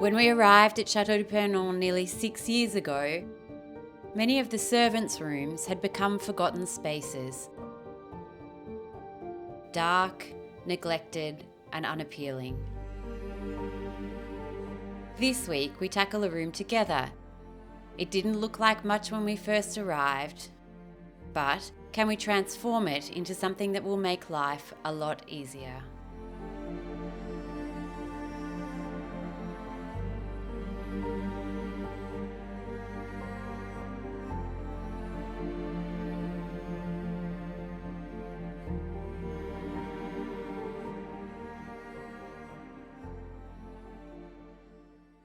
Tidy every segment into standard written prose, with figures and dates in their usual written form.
When we arrived at Château de Purnon nearly 6 years ago, many of the servants' rooms had become forgotten spaces. Dark, neglected, and unappealing. This week we tackle a room together. It didn't look like much when we first arrived, but can we transform it into something that will make life a lot easier?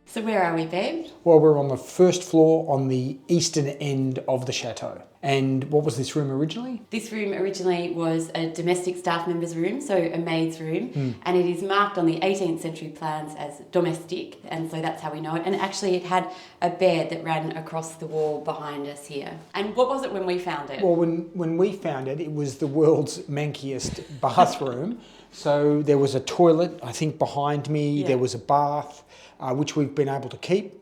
So where are we, babe? Well, we're on the first floor on the eastern end of the chateau. And what was this room originally? This room originally was a domestic staff member's room, so a maid's room, and it is marked on the 18th century plans as domestic, and so that's how we know it. And actually it had a bed that ran across the wall behind us here. And what was it when we found it? Well, when we found it, it was the world's mankiest bathroom. So there was a toilet, I think, behind me. Yeah. There was a bath, which we've been able to keep.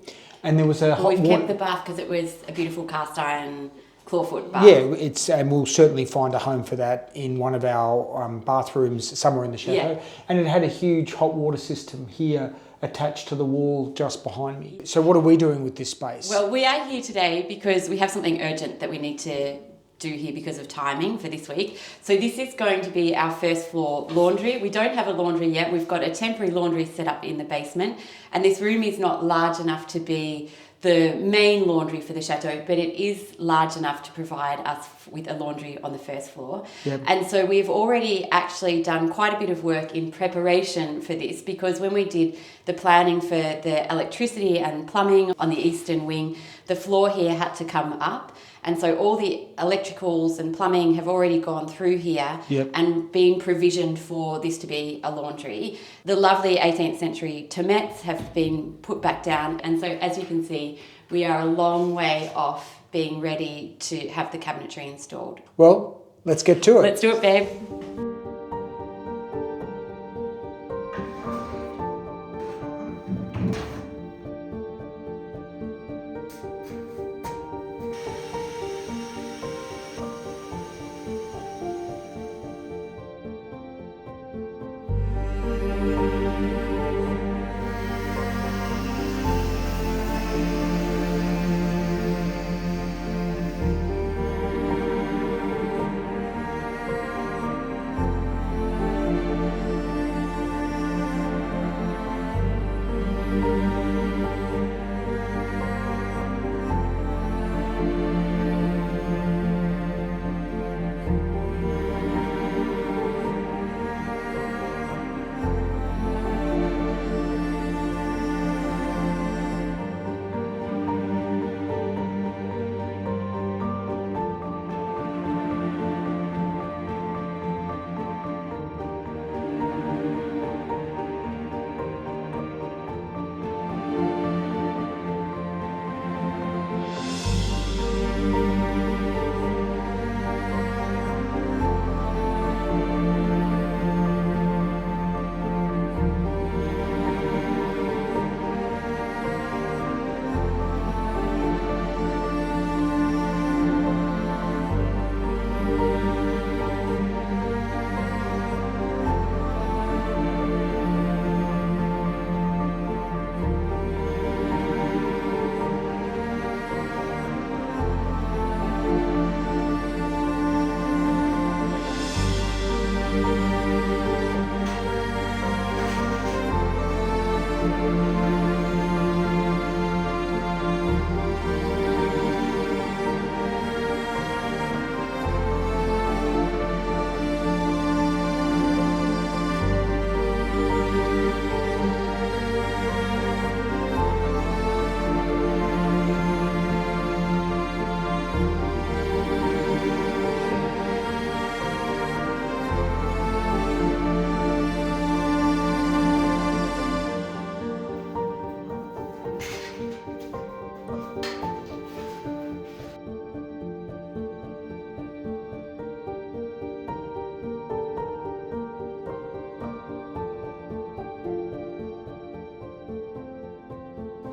And there was a hot water... We've kept the bath because it was a beautiful cast iron clawfoot bath. Yeah, and we'll certainly find a home for that in one of our bathrooms somewhere in the chateau. Yeah. And it had a huge hot water system here attached to the wall just behind me. So what are we doing with this space? Well, we are here today because we have something urgent that we need to do here because of timing for this week. So this is going to be our first floor laundry. We don't have a laundry yet. We've got a temporary laundry set up in the basement, and this room is not large enough to be the main laundry for the chateau, but it is large enough to provide us with a laundry on the first floor. Yep. And so we've already actually done quite a bit of work in preparation for this, because when we did the planning for the electricity and plumbing on the eastern wing, the floor here had to come up. And so all the electricals and plumbing have already gone through here. Yep. And been provisioned for this to be a laundry. The lovely 18th century tomettes have been put back down. And so as you can see, we are a long way off being ready to have the cabinetry installed. Well, let's get to it. Let's do it, babe.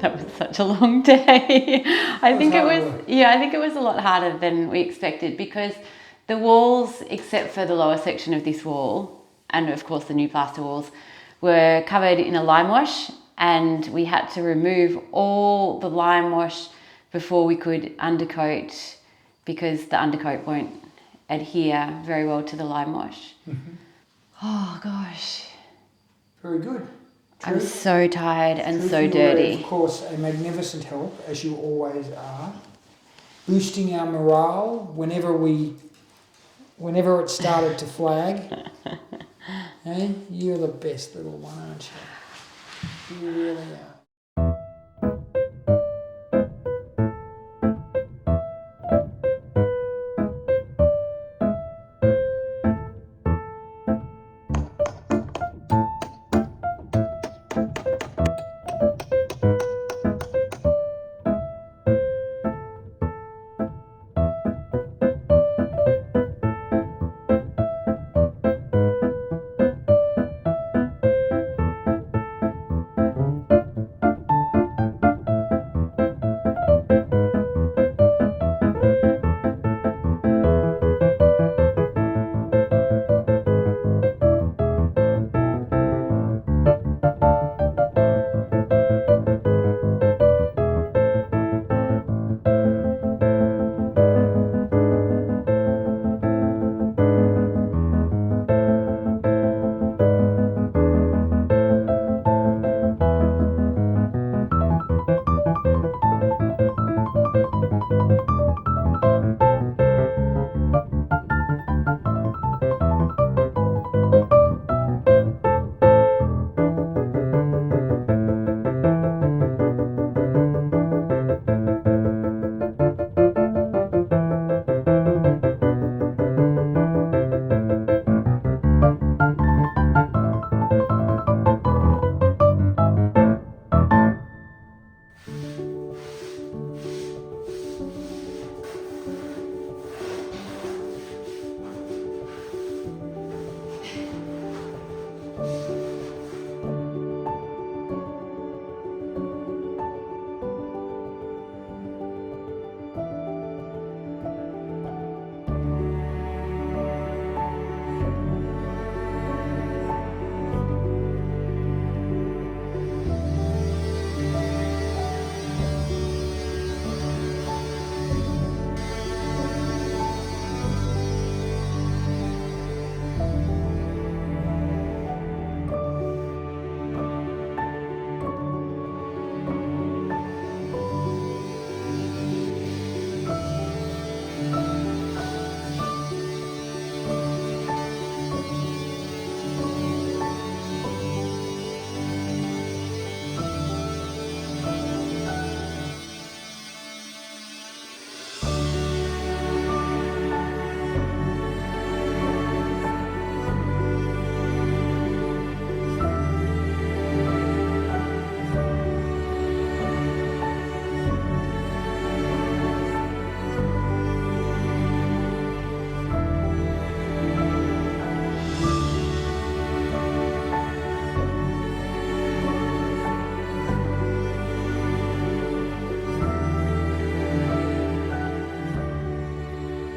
That was such a long day. I think it was a lot harder than we expected because the walls, except for the lower section of this wall, and of course the new plaster walls, were covered in a lime wash, and we had to remove all the lime wash before we could undercoat because the undercoat won't adhere very well to the lime wash. Mm-hmm. Oh gosh. Very good. I'm so tired and so You dirty. were, of course, a magnificent help, as you always are, boosting our morale whenever it started to flag. Hey, you're the best little one, aren't you? You really are.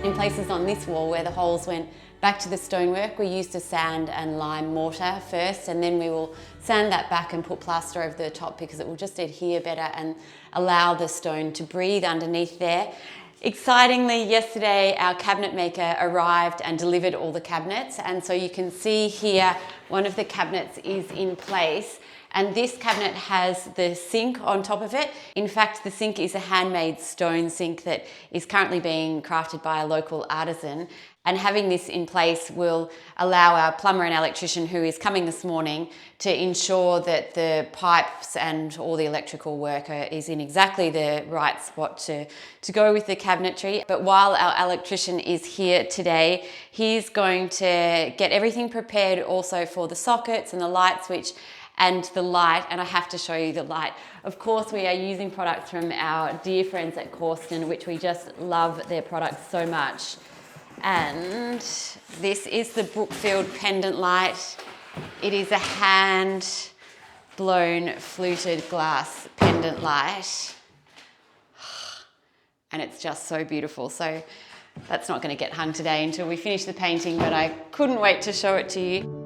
In places on this wall where the holes went back to the stonework, we used a sand and lime mortar first, and then we will sand that back and put plaster over the top because it will just adhere better and allow the stone to breathe underneath there. Excitingly, yesterday our cabinet maker arrived and delivered all the cabinets, and so you can see here one of the cabinets is in place. And this cabinet has the sink on top of it. In fact, the sink is a handmade stone sink that is currently being crafted by a local artisan. And having this in place will allow our plumber and electrician who is coming this morning to ensure that the pipes and all the electrical work is in exactly the right spot to go with the cabinetry. But while our electrician is here today, he's going to get everything prepared also for the sockets and the light switch and the light, and I have to show you the light. Of course, we are using products from our dear friends at Corston, which we just love their products so much. And this is the Brookfield pendant light. It is a hand blown fluted glass pendant light. And it's just so beautiful. So that's not going to get hung today until we finish the painting, but I couldn't wait to show it to you.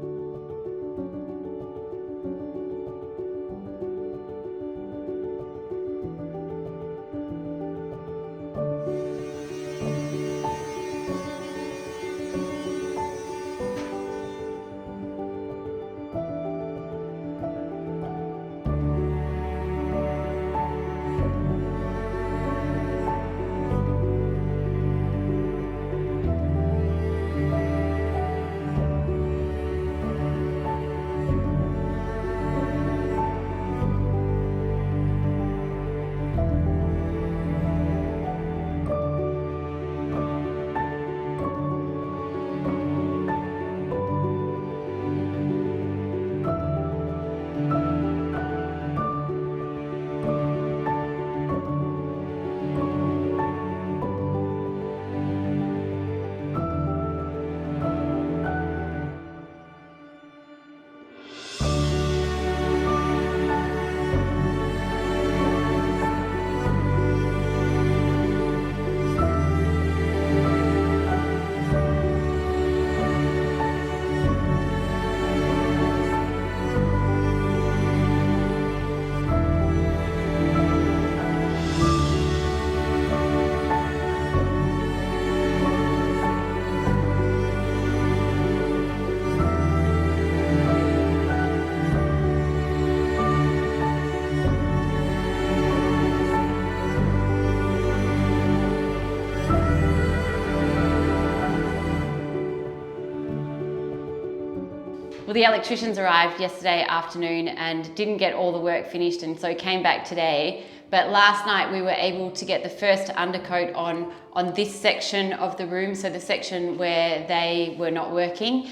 Well, the electricians arrived yesterday afternoon and didn't get all the work finished, and so came back today. But last night we were able to get the first undercoat on this section of the room, so the section where they were not working.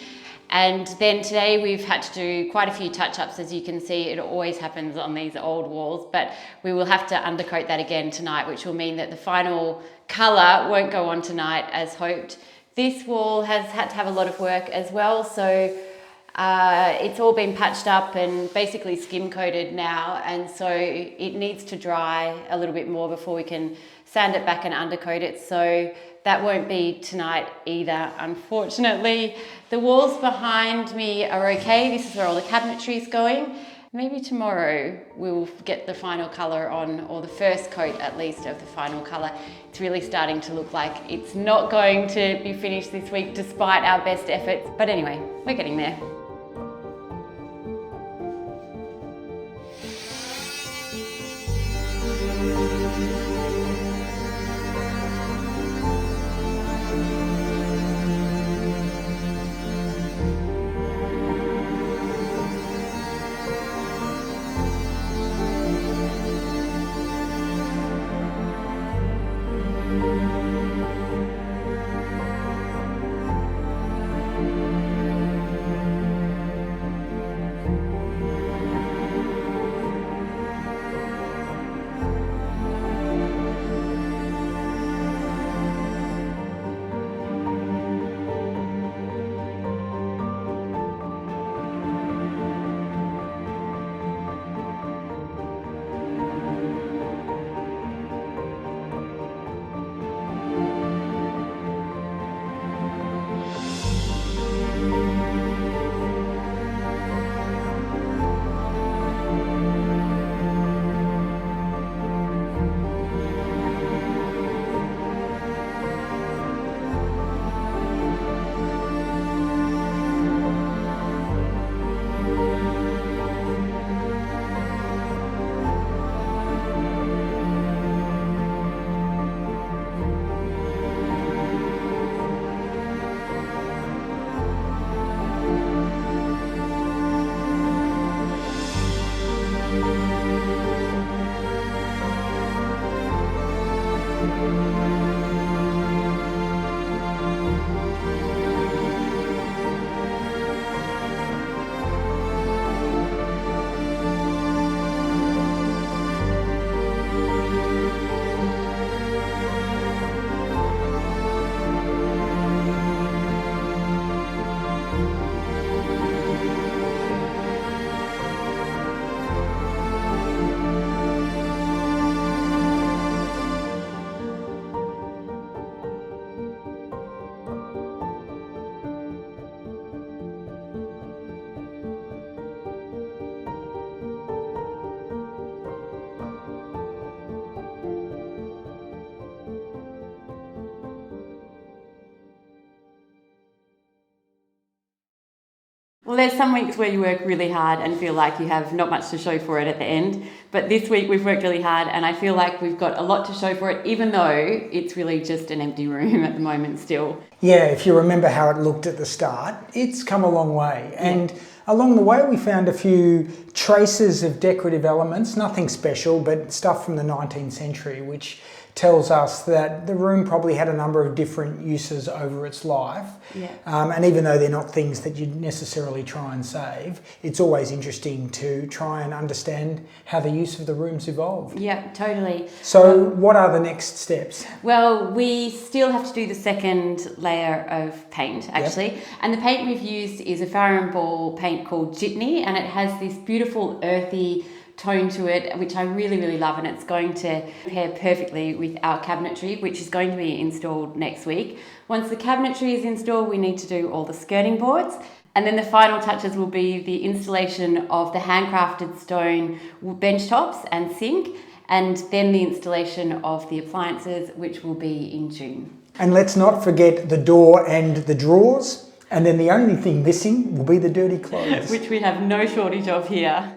And then today we've had to do quite a few touch-ups. As you can see, it always happens on these old walls, but we will have to undercoat that again tonight, which will mean that the final colour won't go on tonight as hoped. This wall has had to have a lot of work as well, so it's all been patched up and basically skim coated now, and so it needs to dry a little bit more before we can sand it back and undercoat it, so that won't be tonight either, unfortunately. The walls behind me are okay. This is where all the cabinetry is going. Maybe tomorrow we'll get the final colour on, or the first coat at least of the final colour. It's really starting to look like it's not going to be finished this week despite our best efforts, but anyway, we're getting there. Well, there's some weeks where you work really hard and feel like you have not much to show for it at the end. But this week we've worked really hard and I feel like we've got a lot to show for it, even though it's really just an empty room at the moment still. Yeah, if you remember how it looked at the start, it's come a long way. And along the way we found a few traces of decorative elements, nothing special, but stuff from the 19th century, which tells us that the room probably had a number of different uses over its life. Yeah. And even though they're not things that you'd necessarily try and save, it's always interesting to try and understand how the use of the room's evolved. Yeah, totally. So what are the next steps? Well, we still have to do the second layer of paint, actually. Yep. And the paint we've used is a Farrow Ball paint called Jitney, and it has this beautiful earthy tone to it, which I really, really love, and it's going to pair perfectly with our cabinetry, which is going to be installed next week. Once the cabinetry is installed, we need to do all the skirting boards, and then the final touches will be the installation of the handcrafted stone bench tops and sink, and then the installation of the appliances, which will be in June. And let's not forget the door and the drawers, and then the only thing missing will be the dirty clothes. Which we have no shortage of here.